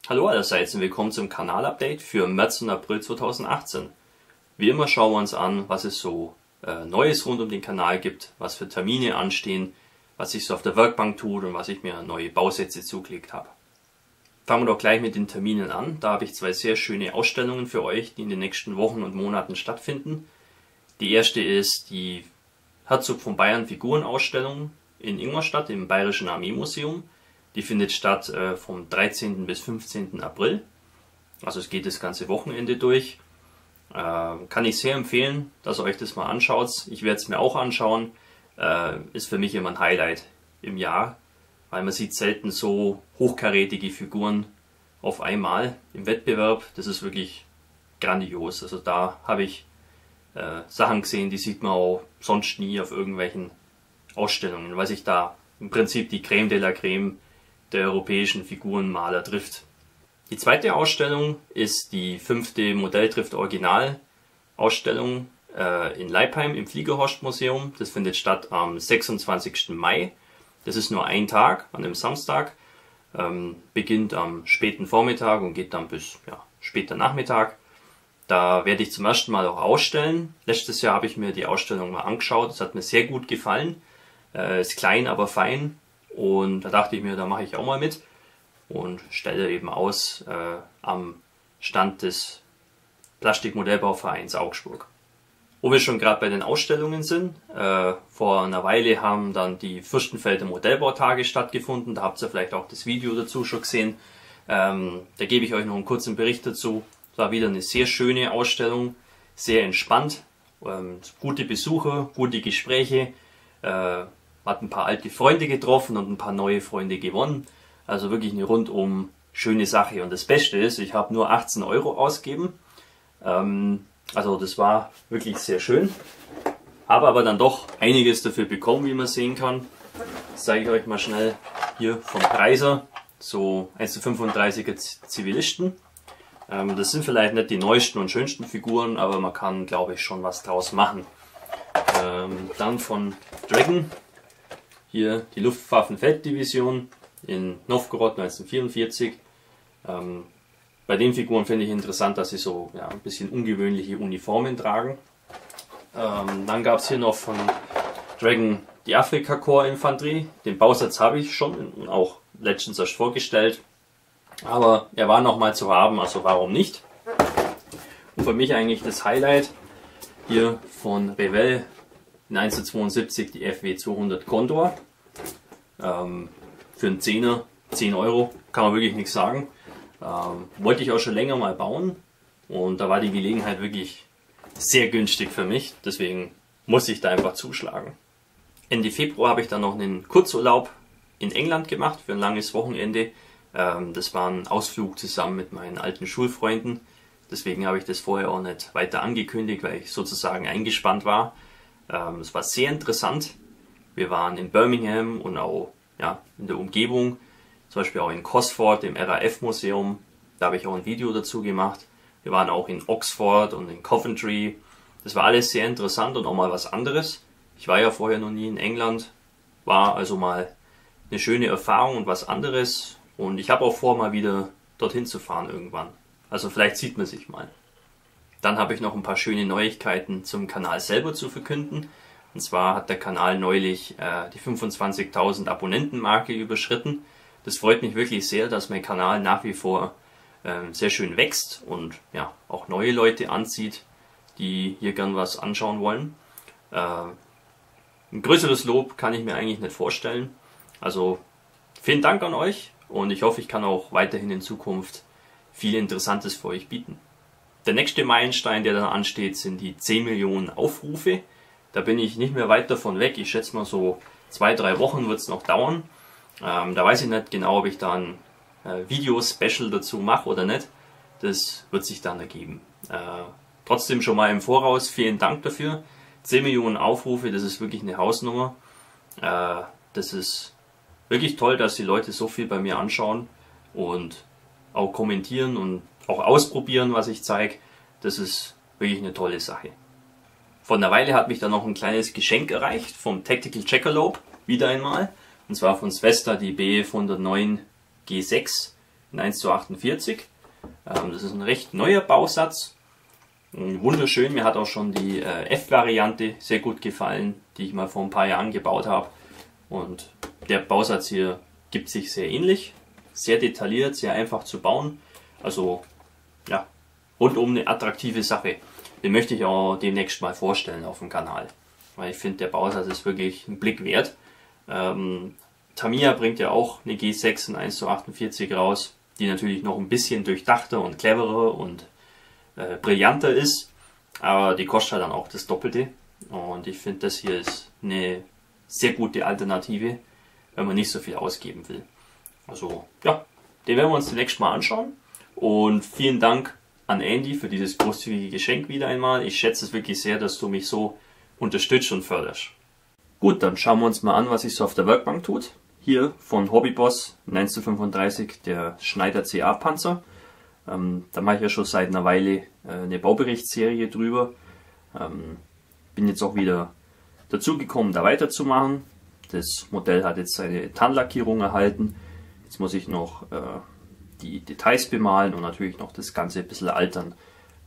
Hallo allerseits und willkommen zum Kanalupdate für März und April 2018. Wie immer schauen wir uns an, was es so Neues rund um den Kanal gibt, was für Termine anstehen, was sich so auf der Werkbank tut und was ich mir neue Bausätze zugelegt habe. Fangen wir doch gleich mit den Terminen an. Da habe ich zwei sehr schöne Ausstellungen für euch, die in den nächsten Wochen und Monaten stattfinden. Die erste ist die Herzog von Bayern Figurenausstellung in Ingolstadt im Bayerischen Armeemuseum. Die findet statt vom 13. bis 15. April. Also es geht das ganze Wochenende durch. Kann ich sehr empfehlen, dass ihr euch das mal anschaut. Ich werde es mir auch anschauen. Ist für mich immer ein Highlight im Jahr, weil man sieht selten so hochkarätige Figuren auf einmal im Wettbewerb. Das ist wirklich grandios. Also da habe ich Sachen gesehen, die sieht man auch sonst nie auf irgendwelchen Ausstellungen, weil sich da im Prinzip die Creme de la Creme der europäischen Figurenmaler trifft. Die zweite Ausstellung ist die 5. Modelltrift Original Ausstellung in Leipheim im Fliegerhorst Museum. Das findet statt am 26. Mai. Das ist nur ein Tag, an einem Samstag. Beginnt am späten Vormittag und geht dann bis später Nachmittag. Da werde ich zum ersten Mal auch ausstellen. Letztes Jahr habe ich mir die Ausstellung mal angeschaut. Das hat mir sehr gut gefallen. Ist klein, aber fein. Und da dachte ich mir, da mache ich auch mal mit und stelle eben aus am Stand des Plastikmodellbauvereins Augsburg. Wo wir schon gerade bei den Ausstellungen sind, vor einer Weile haben dann die Fürstenfelder Modellbautage stattgefunden, da habt ihr vielleicht auch das Video dazu schon gesehen. Da gebe ich euch noch einen kurzen Bericht dazu. Es war wieder eine sehr schöne Ausstellung, sehr entspannt, gute Besucher, gute Gespräche. Hat ein paar alte Freunde getroffen und ein paar neue Freunde gewonnen. Also wirklich eine rundum schöne Sache. Und das Beste ist, ich habe nur 18 € ausgegeben. Also das war wirklich sehr schön. Habe aber dann doch einiges dafür bekommen, wie man sehen kann. Das zeige ich euch mal schnell hier vom Preiser. So 1:35er Zivilisten. Das sind vielleicht nicht die neuesten und schönsten Figuren, aber man kann, glaube ich, schon was draus machen. Dann von Dragon. Hier die Luftwaffenfelddivision in Novgorod 1944. Bei den Figuren finde ich interessant, dass sie so ein bisschen ungewöhnliche Uniformen tragen. Dann gab es hier noch von Dragon die Afrika-Korps Infanterie. Den Bausatz habe ich schon auch letztens erst vorgestellt. Aber er war noch mal zu haben, also warum nicht? Und für mich eigentlich das Highlight hier von Revell. In 1:72 die FW 200 Condor. Für einen Zehner, 10 €, kann man wirklich nichts sagen. Wollte ich auch schon länger mal bauen und da war die Gelegenheit wirklich sehr günstig für mich. Deswegen muss ich da einfach zuschlagen. Ende Februar habe ich dann noch einen Kurzurlaub in England gemacht für ein langes Wochenende. Das war ein Ausflug zusammen mit meinen alten Schulfreunden. Deswegen habe ich das vorher auch nicht weiter angekündigt, weil ich sozusagen eingespannt war. Es war sehr interessant. Wir waren in Birmingham und auch in der Umgebung, zum Beispiel auch in Cosford im RAF-Museum. Da habe ich auch ein Video dazu gemacht. Wir waren auch in Oxford und in Coventry. Das war alles sehr interessant und auch mal was anderes. Ich war ja vorher noch nie in England. War also mal eine schöne Erfahrung und was anderes. Und ich habe auch vor, mal wieder dorthin zu fahren irgendwann. Also vielleicht sieht man sich mal. Dann habe ich noch ein paar schöne Neuigkeiten zum Kanal selber zu verkünden. Und zwar hat der Kanal neulich die 25.000 Abonnentenmarke überschritten. Das freut mich wirklich sehr, dass mein Kanal nach wie vor sehr schön wächst und auch neue Leute anzieht, die hier gern was anschauen wollen. Ein größeres Lob kann ich mir eigentlich nicht vorstellen. Also vielen Dank an euch und ich hoffe, ich kann auch weiterhin in Zukunft viel Interessantes für euch bieten. Der nächste Meilenstein, der dann ansteht, sind die 10 Millionen Aufrufe. Da bin ich nicht mehr weit davon weg. Ich schätze mal so 2-3 Wochen wird es noch dauern. Da weiß ich nicht genau, ob ich da ein Video-Special dazu mache oder nicht. Das wird sich dann ergeben. Trotzdem schon mal im Voraus vielen Dank dafür. 10 Millionen Aufrufe, das ist wirklich eine Hausnummer. Das ist wirklich toll, dass die Leute so viel bei mir anschauen und auch kommentieren und auch ausprobieren, was ich zeige. Das ist wirklich eine tolle Sache. Vor einer Weile hat mich dann noch ein kleines Geschenk erreicht vom Tactical Jackalope, wieder einmal. Und zwar von Svesta die Bf 109 G6 in 1:48. Das ist ein recht neuer Bausatz. Wunderschön, mir hat auch schon die F-Variante sehr gut gefallen, die ich mal vor ein paar Jahren gebaut habe. Und der Bausatz hier gibt sich sehr ähnlich, sehr detailliert, sehr einfach zu bauen. Also ja, rundum eine attraktive Sache. Den möchte ich auch demnächst mal vorstellen auf dem Kanal. Weil ich finde, der Bausatz ist wirklich ein Blick wert. Tamiya bringt ja auch eine G6 in 1:48 raus, die natürlich noch ein bisschen durchdachter und cleverer und brillanter ist, aber die kostet halt dann auch das Doppelte. Und ich finde, das hier ist eine sehr gute Alternative, wenn man nicht so viel ausgeben will. Also ja, den werden wir uns demnächst mal anschauen. Und vielen Dank an Andy für dieses großzügige Geschenk wieder einmal. Ich schätze es wirklich sehr, dass du mich so unterstützt und förderst. Gut, dann schauen wir uns mal an, was sich so auf der Werkbank tut. Hier von Hobbyboss 1935 der Schneider CA Panzer. Da mache ich ja schon seit einer Weile eine Bauberichtsserie drüber. Bin jetzt auch wieder dazu gekommen, da weiterzumachen. Das Modell hat jetzt seine Tarnlackierung erhalten. Jetzt muss ich noch die Details bemalen und natürlich noch das Ganze ein bisschen altern.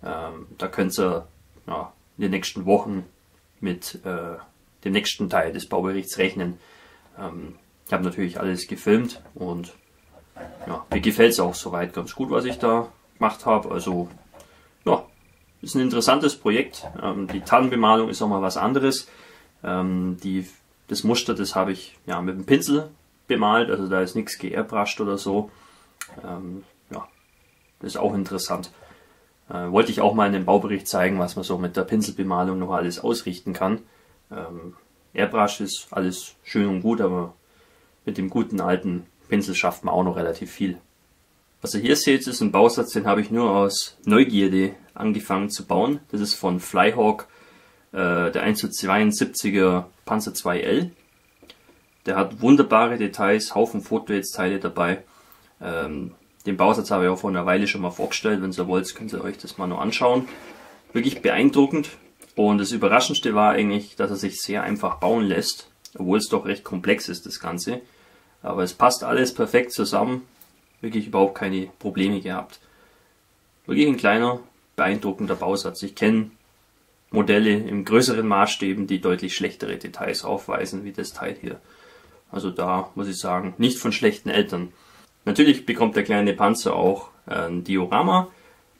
Da könnt ihr ja, in den nächsten Wochen mit dem nächsten Teil des Bauberichts rechnen. Ich habe natürlich alles gefilmt und ja, mir gefällt es auch soweit ganz gut, was ich da gemacht habe. Also ja, ist ein interessantes Projekt. Die Tarnbemalung ist auch mal was anderes. Das Muster, das habe ich ja mit dem Pinsel bemalt, also da ist nichts geairbrushed oder so. Ja, das ist auch interessant. Wollte ich auch mal in dem Baubericht zeigen, was man so mit der Pinselbemalung noch alles ausrichten kann. Airbrush ist alles schön und gut, aber mit dem guten alten Pinsel schafft man auch noch relativ viel. Was ihr hier seht, ist ein Bausatz, den habe ich nur aus Neugierde angefangen zu bauen. Das ist von Flyhawk, der 1:72er Panzer II-L. Der hat wunderbare Details, Haufen Fototeile dabei. Den Bausatz habe ich auch vor einer Weile schon mal vorgestellt. Wenn ihr wollt, könnt ihr euch das mal noch anschauen. Wirklich beeindruckend. Und das Überraschendste war eigentlich, dass er sich sehr einfach bauen lässt, obwohl es doch recht komplex ist, das Ganze. Aber es passt alles perfekt zusammen. Wirklich überhaupt keine Probleme gehabt. Wirklich ein kleiner, beeindruckender Bausatz. Ich kenne Modelle in größeren Maßstäben, die deutlich schlechtere Details aufweisen, wie das Teil hier. Also da muss ich sagen, nicht von schlechten Eltern. Natürlich bekommt der kleine Panzer auch ein Diorama.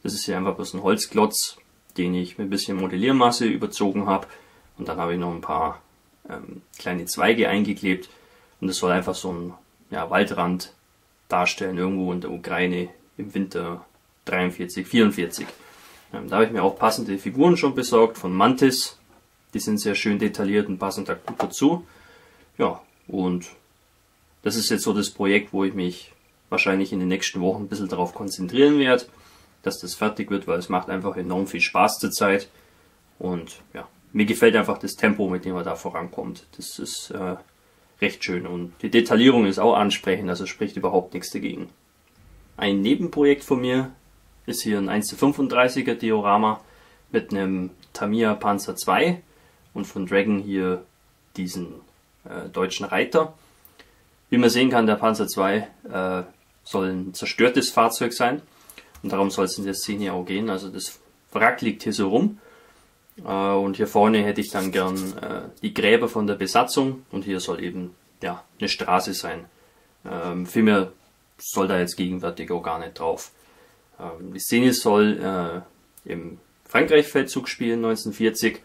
Das ist hier einfach bloß ein Holzklotz, den ich mit ein bisschen Modelliermasse überzogen habe. Und dann habe ich noch ein paar kleine Zweige eingeklebt. Und das soll einfach so ein Waldrand darstellen, irgendwo in der Ukraine im Winter 43, 44. Da habe ich mir auch passende Figuren schon besorgt von Mantis. Die sind sehr schön detailliert und passen da gut dazu. Ja, und das ist jetzt so das Projekt, wo ich mich wahrscheinlich in den nächsten Wochen ein bisschen darauf konzentrieren werde, dass das fertig wird, weil es macht einfach enorm viel Spaß zur Zeit. Und ja, mir gefällt einfach das Tempo, mit dem man da vorankommt. Das ist recht schön und die Detaillierung ist auch ansprechend, also spricht überhaupt nichts dagegen. Ein Nebenprojekt von mir ist hier ein 1:35er Diorama mit einem Tamiya Panzer II und von Dragon hier diesen deutschen Reiter. Wie man sehen kann, der Panzer II soll ein zerstörtes Fahrzeug sein und darum soll es in der Szene auch gehen. Also das Wrack liegt hier so rum. Und hier vorne hätte ich dann gern die Gräber von der Besatzung und hier soll eben ja eine Straße sein. Vielmehr soll da jetzt gegenwärtig auch gar nicht drauf. Die Szene soll im Frankreich-Feldzug spielen 1940.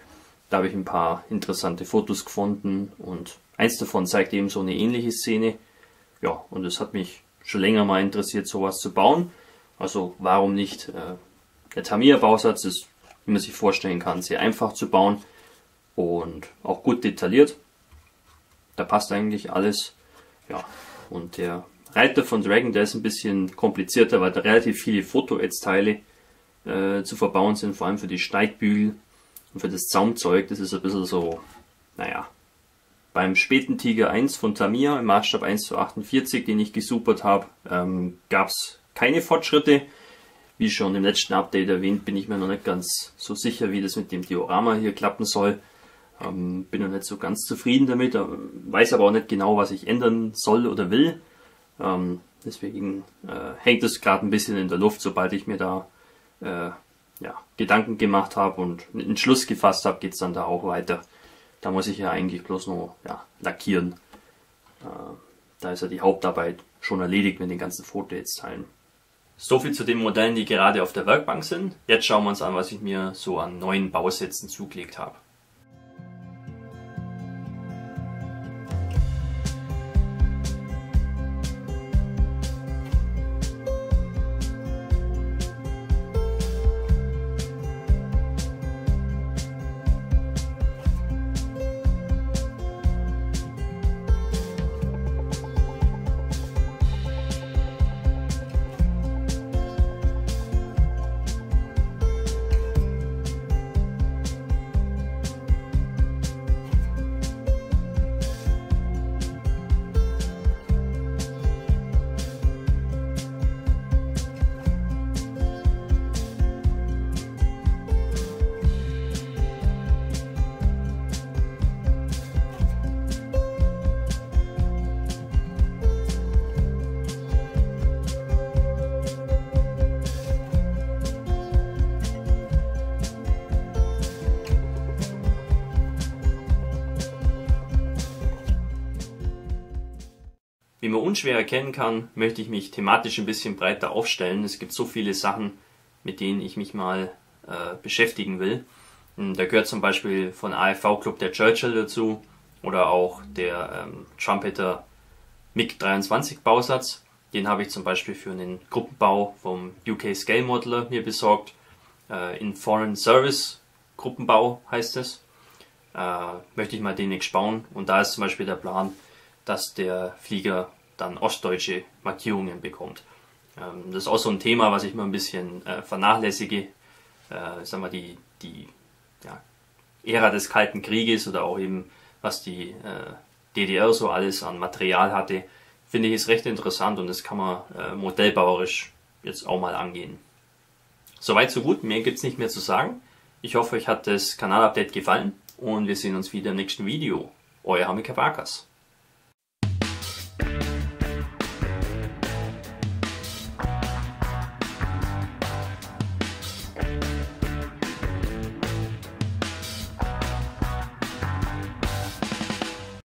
Da habe ich ein paar interessante Fotos gefunden und eins davon zeigt eben so eine ähnliche Szene. Ja, und es hat mich schon länger mal interessiert, sowas zu bauen. Also warum nicht? Der Tamiya-Bausatz ist, wie man sich vorstellen kann, sehr einfach zu bauen und auch gut detailliert. Da passt eigentlich alles. Ja, und der Reiter von Dragon, der ist ein bisschen komplizierter, weil da relativ viele Foto-Edge-Teile zu verbauen sind, vor allem für die Steigbügel und für das Zaumzeug. Das ist ein bisschen so, naja. Beim späten Tiger 1 von Tamiya im Maßstab 1:48, den ich gesupert habe, gab es keine Fortschritte. Wie schon im letzten Update erwähnt, bin ich mir noch nicht ganz so sicher, wie das mit dem Diorama hier klappen soll. Bin noch nicht so ganz zufrieden damit, weiß aber auch nicht genau, was ich ändern soll oder will. Deswegen hängt es gerade ein bisschen in der Luft. Sobald ich mir da Gedanken gemacht habe und einen Entschluss gefasst habe, geht es dann da auch weiter. Da muss ich ja eigentlich bloß nur lackieren. Da ist ja die Hauptarbeit schon erledigt mit den ganzen Fotonetzteilen. So viel zu den Modellen, die gerade auf der Werkbank sind. Jetzt schauen wir uns an, was ich mir so an neuen Bausätzen zugelegt habe. Wie man unschwer erkennen kann, möchte ich mich thematisch ein bisschen breiter aufstellen. Es gibt so viele Sachen, mit denen ich mich mal beschäftigen will. Da gehört zum Beispiel von AFV-Club der Churchill dazu oder auch der Trumpeter MiG-23 Bausatz. Den habe ich zum Beispiel für einen Gruppenbau vom UK Scale Modeler mir besorgt. In Foreign Service Gruppenbau heißt es. Möchte ich mal demnächst bauen. Und da ist zum Beispiel der Plan, dass der Flieger dann ostdeutsche Markierungen bekommt. Das ist auch so ein Thema, was ich mal ein bisschen vernachlässige. Sagen wir die Ära des Kalten Krieges oder auch eben was die DDR so alles an Material hatte, finde ich ist recht interessant und das kann man modellbauerisch jetzt auch mal angehen. Soweit so gut, mehr gibt es nicht mehr zu sagen. Ich hoffe, euch hat das Kanalupdate gefallen und wir sehen uns wieder im nächsten Video. Euer Hamika Barkas.